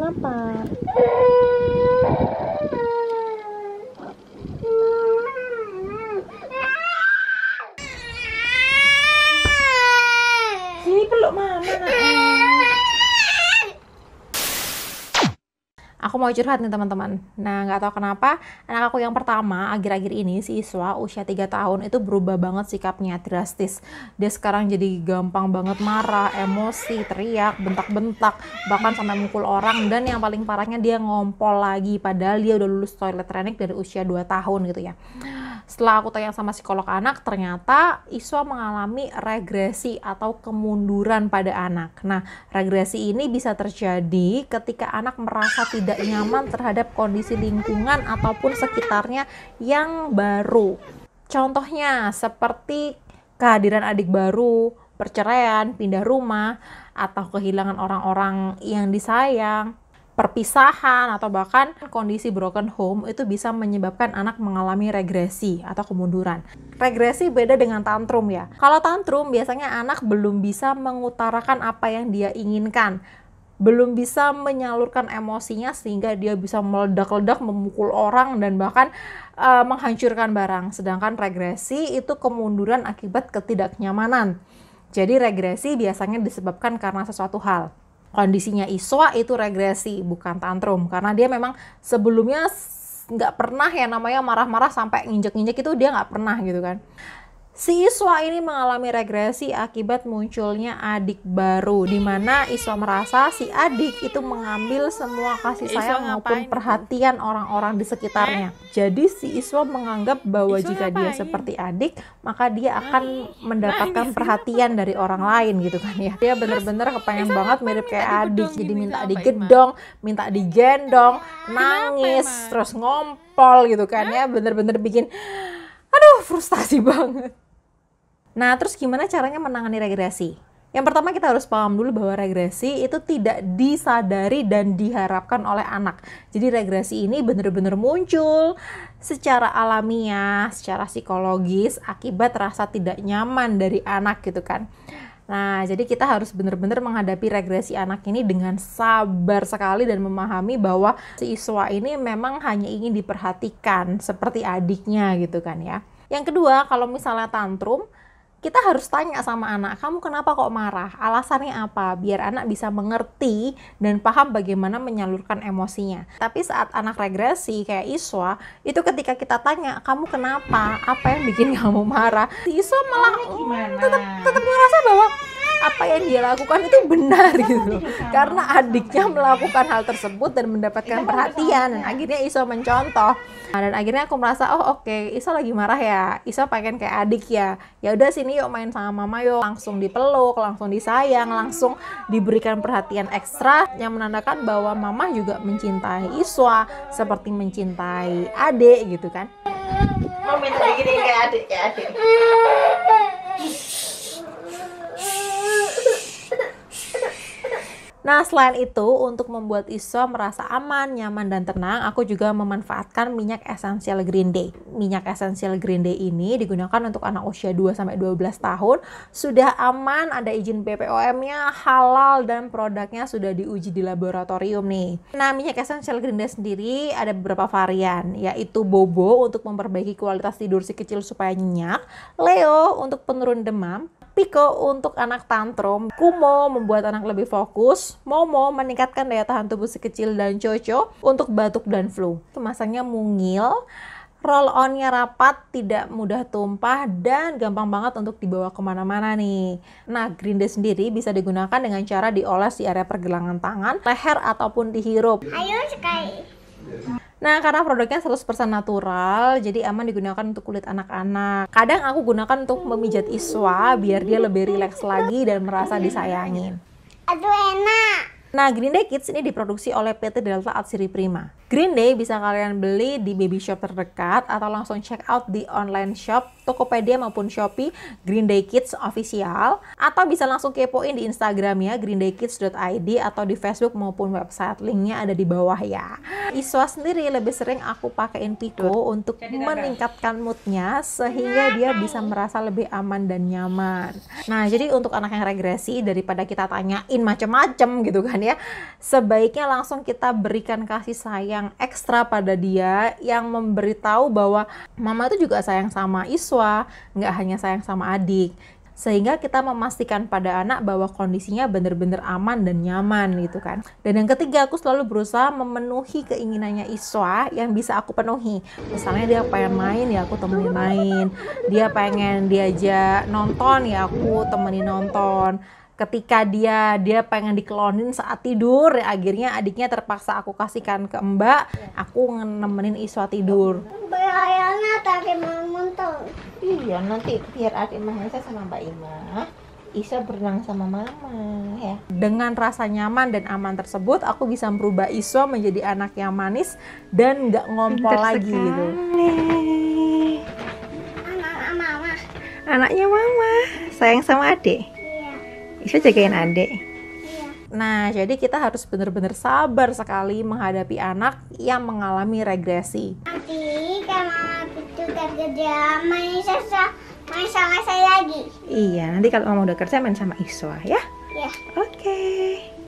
kenapa? Sini peluk mama nak. Aku mau curhat nih teman-teman. Nah, nggak tahu kenapa anak aku yang pertama akhir-akhir ini, si Iswa usia 3 tahun itu berubah banget sikapnya, drastis. Dia sekarang jadi gampang banget marah, emosi, teriak, bentak-bentak, bahkan sampai mukul orang. Dan yang paling parahnya dia ngompol lagi, padahal dia udah lulus toilet training dari usia 2 tahun gitu ya. Setelah aku tanya sama psikolog anak, ternyata Iswa mengalami regresi atau kemunduran pada anak. Nah, regresi ini bisa terjadi ketika anak merasa tidak nyaman terhadap kondisi lingkungan ataupun sekitarnya yang baru. Contohnya seperti kehadiran adik baru, perceraian, pindah rumah, atau kehilangan orang-orang yang disayang, perpisahan, atau bahkan kondisi broken home itu bisa menyebabkan anak mengalami regresi atau kemunduran. Regresi beda dengan tantrum ya. Kalau tantrum biasanya anak belum bisa mengutarakan apa yang dia inginkan, belum bisa menyalurkan emosinya sehingga dia bisa meledak-ledak, memukul orang, dan bahkan menghancurkan barang. Sedangkan regresi itu kemunduran akibat ketidaknyamanan. Jadi regresi biasanya disebabkan karena sesuatu hal. Kondisinya Iswa itu regresi, bukan tantrum, karena dia memang sebelumnya nggak pernah yang namanya marah-marah sampai nginjek-nginjek, itu dia nggak pernah gitu kan. Si Iswa ini mengalami regresi akibat munculnya adik baru, di mana Iswa merasa si adik itu mengambil semua kasih sayang maupun perhatian orang-orang di sekitarnya. Jadi si Iswa menganggap bahwa jika dia seperti adik, maka dia akan mendapatkan perhatian dari orang lain gitu kan ya. Dia bener-bener kepengen banget mirip kayak adik, jadi minta digedong, minta digendong, nangis, terus ngompol gitu kan ya. Bener-bener bikin frustasi banget. Nah, terus gimana caranya menangani regresi? Yang pertama kita harus paham dulu bahwa regresi itu tidak disadari dan diharapkan oleh anak. Jadi regresi ini benar-benar muncul secara alamiah, secara psikologis akibat rasa tidak nyaman dari anak gitu kan. Nah, jadi kita harus benar-benar menghadapi regresi anak ini dengan sabar sekali dan memahami bahwa si Iswa ini memang hanya ingin diperhatikan seperti adiknya gitu kan ya. Yang kedua, kalau misalnya tantrum, kita harus tanya sama anak, kamu kenapa kok marah? Alasannya apa? Biar anak bisa mengerti dan paham bagaimana menyalurkan emosinya. Tapi saat anak regresi kayak Iswa, itu ketika kita tanya, kamu kenapa? Apa yang bikin kamu marah? Si Iswa malah tetap merasa bahwa apa yang dia lakukan itu benar gitu. Karena adiknya melakukan hal tersebut dan mendapatkan perhatian, dan akhirnya Iswa mencontoh. Nah, dan akhirnya aku merasa, oke, Iswa lagi marah ya. Iswa pengen kayak adik ya. Ya udah sini yuk main sama mama yuk. Langsung dipeluk, langsung disayang, langsung diberikan perhatian ekstra yang menandakan bahwa mama juga mencintai Iswa seperti mencintai adik gitu kan. Mau minta gini kayak adik. Nah, selain itu, untuk membuat Iswa merasa aman, nyaman, dan tenang, aku juga memanfaatkan minyak esensial Green Day. Minyak esensial Green Day ini digunakan untuk anak usia 2-12 tahun, sudah aman, ada izin BPOM-nya, halal, dan produknya sudah diuji di laboratorium nih. Nah, minyak esensial Green Day sendiri ada beberapa varian, yaitu Bobo untuk memperbaiki kualitas tidur si kecil supaya nyenyak, Leo untuk penurun demam, Pico untuk anak tantrum, Kumo membuat anak lebih fokus, Momo meningkatkan daya tahan tubuh si kecil, dan Coco untuk batuk dan flu. Kemasannya mungil, roll-on-nya rapat, tidak mudah tumpah, dan gampang banget untuk dibawa kemana-mana nih. Nah, Green Day sendiri bisa digunakan dengan cara dioles di area pergelangan tangan, leher, ataupun dihirup. Ayo sekali. Nah, karena produknya 100% natural, jadi aman digunakan untuk kulit anak-anak. Kadang aku gunakan untuk memijat Iswa biar dia lebih rileks lagi dan merasa disayangin. Aduh enak. Nah, Green Day Kids ini diproduksi oleh PT Delta Atsiri Prima. Green Day bisa kalian beli di baby shop terdekat atau langsung check out di online shop Tokopedia maupun Shopee Green Day Kids Official, atau bisa langsung kepoin di Instagramnya greendaykids.id atau di Facebook maupun website. Linknya ada di bawah ya. Iswa sendiri lebih sering aku pakein Pico untuk meningkatkan moodnya sehingga dia bisa merasa lebih aman dan nyaman. Nah, jadi untuk anak yang regresi, daripada kita tanyain macem-macem gitu kan ya. Sebaiknya langsung kita berikan kasih sayang ekstra pada dia, yang memberitahu bahwa mama itu juga sayang sama Iswa, nggak hanya sayang sama adik. Sehingga kita memastikan pada anak bahwa kondisinya benar-benar aman dan nyaman gitu kan. Dan yang ketiga, aku selalu berusaha memenuhi keinginannya Iswa yang bisa aku penuhi. Misalnya dia pengen main, ya aku temenin main. Dia pengen diajak nonton, ya aku temenin nonton. Ketika dia pengen dikelonin saat tidur, ya akhirnya adiknya terpaksa aku kasihkan ke Mbak, aku nemenin Iswa tidur. Bayangnya tadi mau nonton. Iya, nanti biar adik Mahesa sama Mbak Ima Isa berenang sama mama ya. Dengan rasa nyaman dan aman tersebut, aku bisa merubah Iswa menjadi anak yang manis dan nggak ngompol lagi gitu. Anak mama. Anaknya mama, sayang sama adik. Iya. Isa jagain adik. Iya. Nah, jadi kita harus benar-benar sabar sekali menghadapi anak yang mengalami regresi. Nanti kalau itu kerja main sama saya lagi. Iya, nanti kalau mama udah kerja main sama Iswa ya. Iya. Oke.